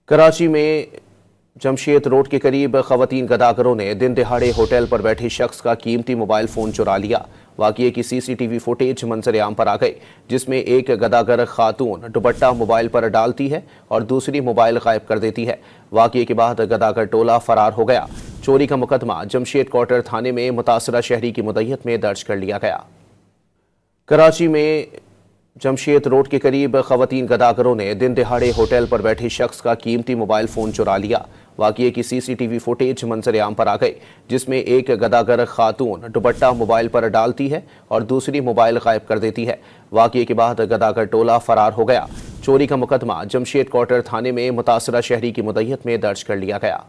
कराची में जमशेद रोड के करीब खवातीन गदागरों ने दिन दिहाड़े होटल पर बैठे शख्स का कीमती मोबाइल फोन चुरा लिया। वाक़ये की सीसीटीवी फुटेज मंजर आम पर आ गई, जिसमें एक गदागर खातून दुपट्टा मोबाइल पर डालती है और दूसरी मोबाइल गायब कर देती है। वाक़ये के बाद गदागर टोला फरार हो गया। चोरी का मुकदमा जमशेद क्वार्टर थाने में मुतासरा शहरी की मुद्दत में दर्ज कर लिया गया। कराची में जमशेद रोड के करीब खवातीन गदागरों ने दिन दिहाड़े होटल पर बैठे शख्स का कीमती मोबाइल फोन चुरा लिया। वाक़ये की सीसीटीवी फुटेज मंजर आम पर आ गई, जिसमें एक गदागर खातून दुपट्टा मोबाइल पर डालती है और दूसरी मोबाइल गायब कर देती है। वाक़ये के बाद गदागर टोला फरार हो गया। चोरी का मुकदमा जमशेद क्वार्टर थाने में मुतासरा शहरी की मुद्दत में दर्ज कर लिया गया।